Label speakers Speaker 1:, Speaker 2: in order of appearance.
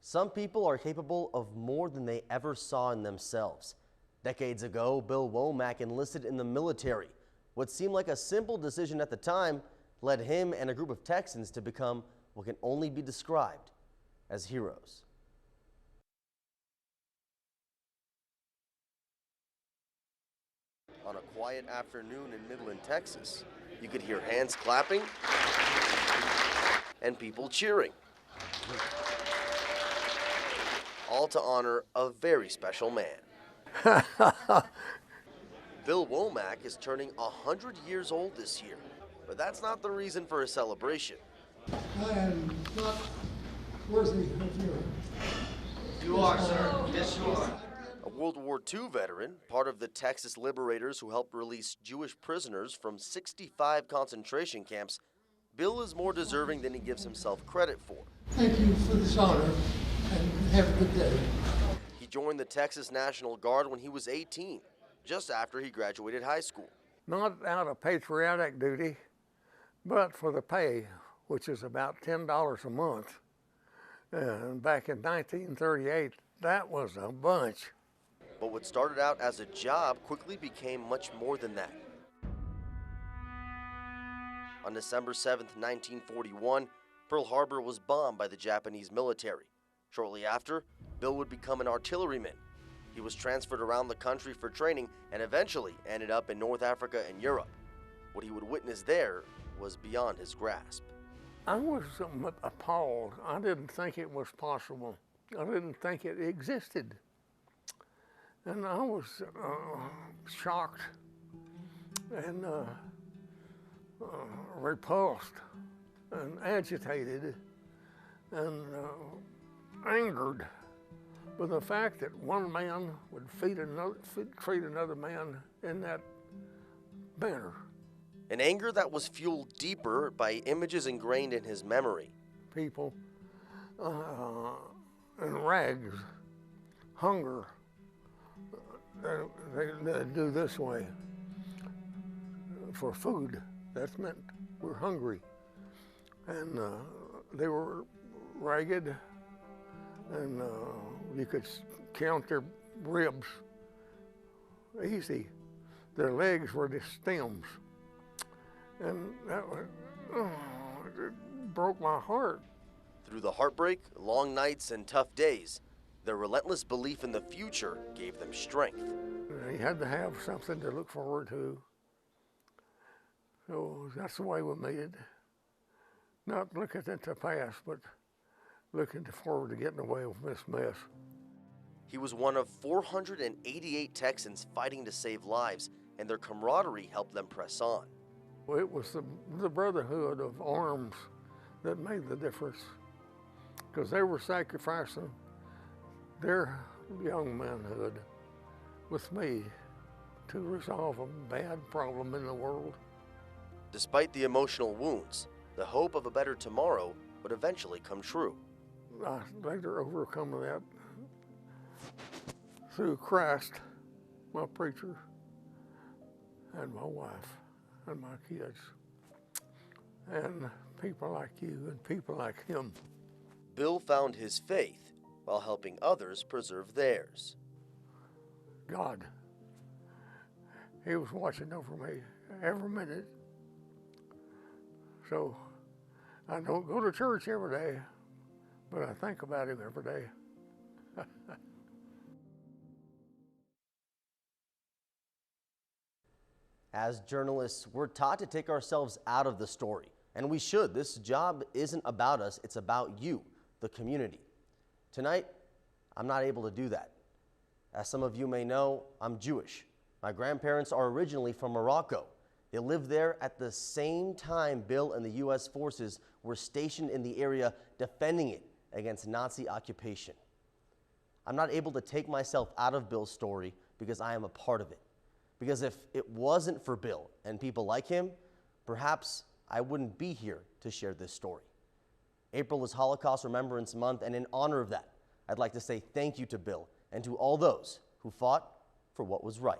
Speaker 1: Some people are capable of more than they ever saw in themselves. Decades ago, Bill Womack enlisted in the military. What seemed like a simple decision at the time led him and a group of Texans to become what can only be described as heroes. On a quiet afternoon in Midland, Texas, you could hear hands clapping and people cheering, all to honor a very special man. Bill Womack is turning 100 years old this year, but that's not the reason for a celebration.
Speaker 2: I am not worthy of you.
Speaker 3: You are, sir. Yes, you are.
Speaker 1: A World War II veteran, part of the Texas Liberators who helped release Jewish prisoners from 65 concentration camps, Bill is more deserving than he gives himself credit for.
Speaker 2: Thank you for this honor, and have a good day.
Speaker 1: He joined the Texas National Guard when he was 18, just after he graduated high school.
Speaker 4: Not out of patriotic duty, but for the pay, which is about $10 a month. And back in 1938, that was a bunch.
Speaker 1: But what started out as a job quickly became much more than that. On December 7, 1941, Pearl Harbor was bombed by the Japanese military. Shortly after, Bill would become an artilleryman. He was transferred around the country for training and eventually ended up in North Africa and Europe. What he would witness there was beyond his grasp.
Speaker 4: I was appalled. I didn't think it was possible. I didn't think it existed. And I was shocked and repulsed and agitated and angered by the fact that one man would treat another man in that manner.
Speaker 1: An anger that was fueled deeper by images ingrained in his memory.
Speaker 4: People in rags, hunger, they do this way for food. That meant we're hungry. And they were ragged, and you could count their ribs easy. Their legs were the stems. And that was, it broke my heart.
Speaker 1: Through the heartbreak, long nights, and tough days, their relentless belief in the future gave them strength.
Speaker 4: You had to have something to look forward to. So that's the way we made it. Not looking at the past, but looking forward to getting away from this mess.
Speaker 1: He was one of 488 Texans fighting to save lives, and their camaraderie helped them press on.
Speaker 4: It was the brotherhood of arms that made the difference, because they were sacrificing their young manhood with me to resolve a bad problem in the world.
Speaker 1: Despite the emotional wounds, the hope of a better tomorrow would eventually come true.
Speaker 4: I later overcome that through Christ, my preacher, and my wife, and my kids, and people like you and people like him.
Speaker 1: Bill found his faith while helping others preserve theirs.
Speaker 4: God, he was watching over me every minute. So I don't go to church every day, but I think about him every day.
Speaker 1: As journalists, we're taught to take ourselves out of the story, and we should. This job isn't about us, it's about you, the community. Tonight, I'm not able to do that. As some of you may know, I'm Jewish. My grandparents are originally from Morocco. They lived there at the same time Bill and the U.S. forces were stationed in the area defending it against Nazi occupation. I'm not able to take myself out of Bill's story because I am a part of it. Because if it wasn't for Bill and people like him, perhaps I wouldn't be here to share this story. April is Holocaust Remembrance Month, and in honor of that, I'd like to say thank you to Bill and to all those who fought for what was right.